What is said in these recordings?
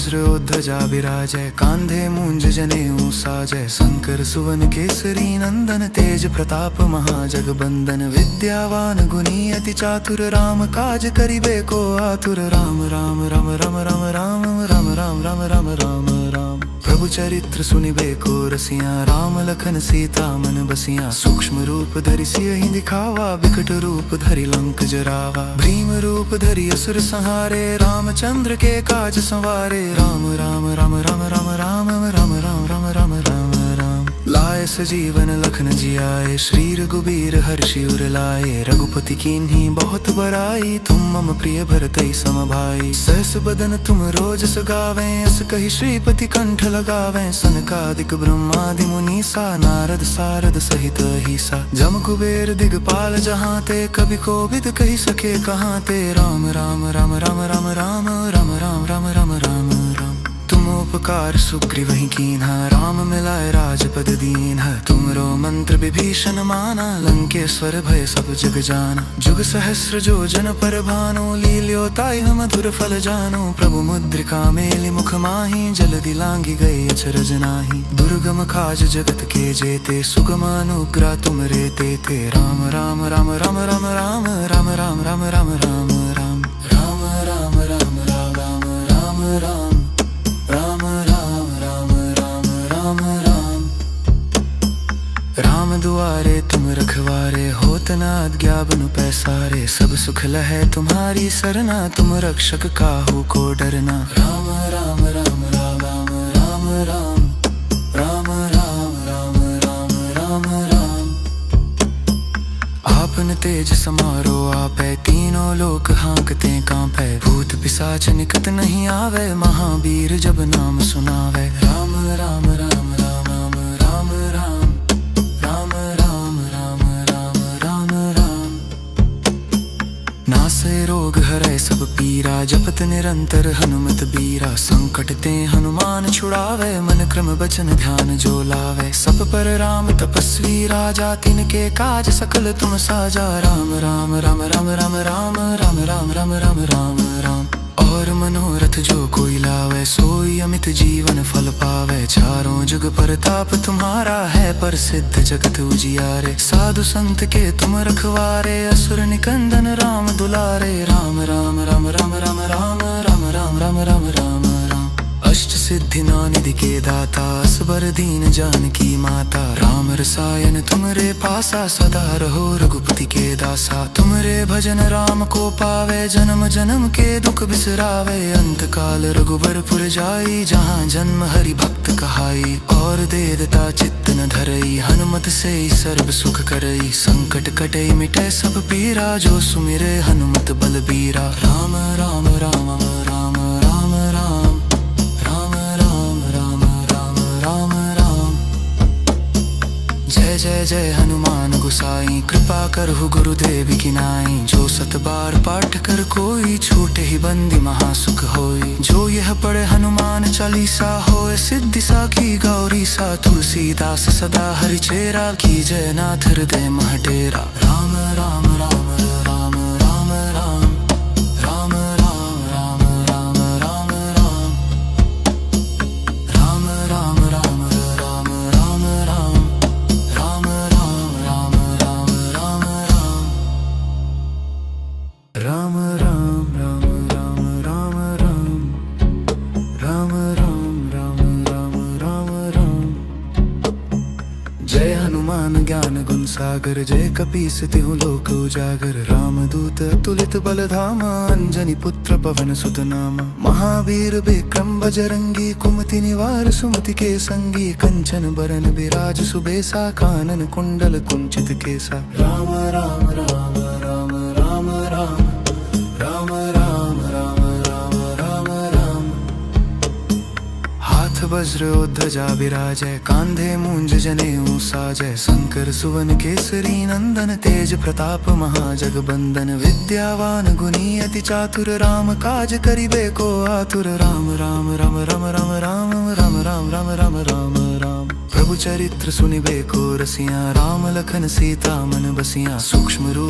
वज्र ध्वजा विराजय, कांधे मूंज जनेऊ साजय। शंकर सुवन केसरी नंदन, तेज प्रताप महाजगबंदन। विद्यावान गुणी अति चातुर, राम काज करिबे को आतुर। राम राम राम राम राम राम राम राम राम राम राम राम। प्रभु चरित्र सुनिबे को रसिया, राम लखन सीता मन बसिया। सूक्ष्म रूप धरि सियहि दिखावा, विकट रूप धरि लंक जरावा। भीम रूप धरि असुर संहारे, रामचंद्र के काज संवारे। राम राम राम राम राम राम राम राम राम राम राम राम। लाए सजीवन लखन जियाए, श्री रघुबीर हर्षि उर लाए। रघुपति कीन्ही बहुत बड़ाई, तुम मम प्रिय भरतहि सम भाई। सहस बदन तुम रोज सगावे, अस कहि श्रीपति कंठ लगावे। सनकादिक ब्रह्मादि मुनीसा, नारद सारद सहित अहिसा। जम कुबेर दिगपाल जहाँ ते, कवि कोविद कहि सके कहाँ ते। राम राम राम राम राम राम राम राम राम राम राम राम। तुम उपकार सुग्रीवहि कीन्हा, राम मिलाए राजपद दीन्हा। तुमरो मंत्र विभीषण माना, लंकेश्वर भय सब जग जाना। जुग सहस्र जो जन पर भानु, लील्यो ताहि मधुर फल जानु। प्रभु मुद्रिका मेलि मुख माहि, जल्दी लांघि गए अचरज नाहि। दुर्गम काज जगत के जेते, सुगम अनुग्रह तुम रे तेते। राम राम राम राम राम राम राम राम राम राम राम राम। राम राम राम राम राम राम राम। राम दुआरे तुम रखवारे, होत न आज्ञा बिनु पैसारे। सब सुख लहै तुम्हारी सरना, तुम रक्षक काहू को डरना। राम राम राम राम राम राम राम राम राम राम राम राम। आपन तेज समारो आपै, तीनों लोक हाँकते कांपै। भूत पिशाच निकट नहीं आवे, महावीर जब नाम सुनावे। राम राम राम राम राम राम राम राम राम राम राम राम। नासै रोग हरै सब पीरा, जपत निरंतर हनुमत बीरा। संकट ते हनुमान छुड़ावे, मन क्रम बचन ध्यान जो लावे। सब पर राम तपस्वी राजा, तिनके काज सकल तुम साजा। राम राम राम राम राम राम राम राम राम राम राम राम। और मनोरथ जो कोई लावे, सोई अमित जीवन फल पावे। चारों जुग परताप तुम्हारा है, प्रसिद्ध जगत उजियारे। साधु संत के तुम रखवारे, असुर निकंदन राम दुलारे। राम राम राम राम राम राम राम राम राम राम राम राम। अष्ट सिद्धि नौ निधि के दाता, असबर दीन जानकी माता। राम रसायन तुमरे पासा, सदा रहो रघुपति के दासा। तुमरे भजन राम को पावे, जन्म जन्म के दुख बिसरावे। अंत काल रघुबरपुर जाई, जहाँ जन्म हरि भक्त कहाई। और देवता चित्त न धरई, हनुमत से सर्व सुख करई। संकट कटई मिटै सब पीरा, जो सुमिरे हनुमत बलबीरा। राम राम राम राम राम राम राम राम राम राम राम राम। जय जय जय हनुमान गोसाई, कृपा करहु गुरुदेव की नाई। जो सत बार पाठ कर कोई, छूटे ही बंदी महासुख होई। जो यह पढ़े हनुमान चालीसा, होए सिद्धि साखी गौरी सा। तुलसीदास सदा हरिचेरा, की जय नाथ हृदय मह डेरा। राम राम राम राम राम राम राम राम राम राम राम। राम राम राम राम राम राम राम राम राम राम राम। राम राम राम राम राम राम राम राम राम राम राम। जय हनुमान ज्ञान गुण सागर, जय कपीस तिहु लोक उजागर। रामदूत अतुलित बल धामा, अंजनी पुत्र पवन सुत नामा। महावीर विक्रम बजरंगी, कुमति निवार सुमति के संगी। कंचन बरन विराज सुबेसा, कानन कुंडल कुंचित केसा। राम राम राम राम राम राम राम राम राम राम राम राम। हाथ वज्र ध्वजा विराजय, कांधे मूंज जनेऊ साजय। शंकर सुवन केसरी नंदन, तेज प्रताप महाजगबंदन। विद्यावान गुणी अति चातुर, राम काज करिबे को आतुर। राम राम राम राम राम राम राम राम राम राम राम राम। प्रभु चरित्र सुनिबे को रसिया, राम लखन सीता मन बसिया। सूक्ष्म रूप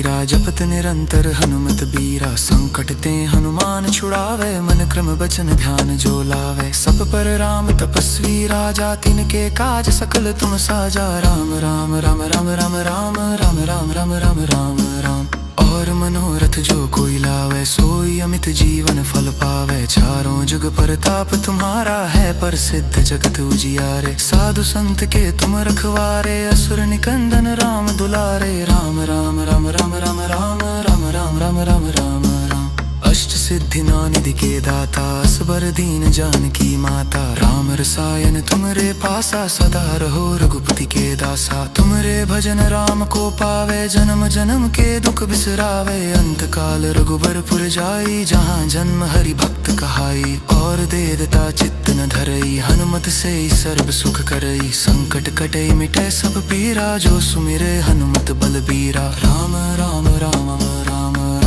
पीरा जपत निरंतर हनुमत बीरा। संकट ते हनुमान छुड़ावे, मन क्रम बचन ध्यान जो लावे। सब पर राम तपस्वी राजा, तिनके काज सकल तुम साजा। राम राम राम राम राम राम राम राम राम राम राम राम। और मनोरथ जो कोई लावे, सोई अमित जीवन फल पावे। चारों जुग परताप तुम्हारा है, प्रसिद्ध जगत उजियारे। साधु संत के तुम रखवारे, असुर निकंदन राम दुलारे। राम राम राम राम राम राम राम राम राम राम राम राम। अष्ट सिद्धि नौ निधि के दाता, असबर दीन जानकी माता। राम रसायन तुमरे पासा, सदा रहो रघुपति के दासा। तुमरे भजन राम को पावे, जन्म जन्म के दुख बिसरावे। अंत काल रघुबरपुर जाई, जहाँ जन्म हरि भक्त कहाई। और देवता चित्त न धरई, हनुमत से सर्व सुख करई। संकट कटई मिटे सब पीरा, जो सुमिरे हनुमत बलबीरा। राम राम राम राम राम राम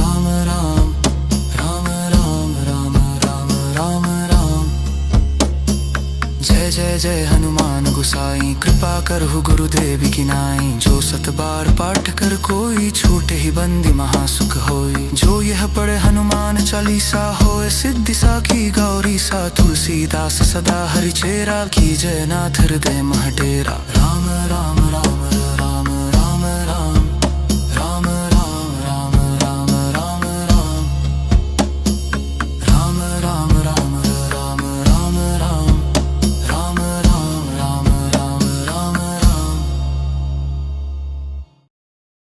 जय जय जय हनुमान गुसाई, कृपा करहु गुरुदेव की नाई। जो सत बार पाठ कर कोई, छूटे ही बंदी महासुख होई। जो यह पढ़े हनुमान चालीसा, होए सिद्धि साखी गौरी सा। तुलसीदास सदा हरिचेरा, की जय नाथ हृदय महडेरा। राम राम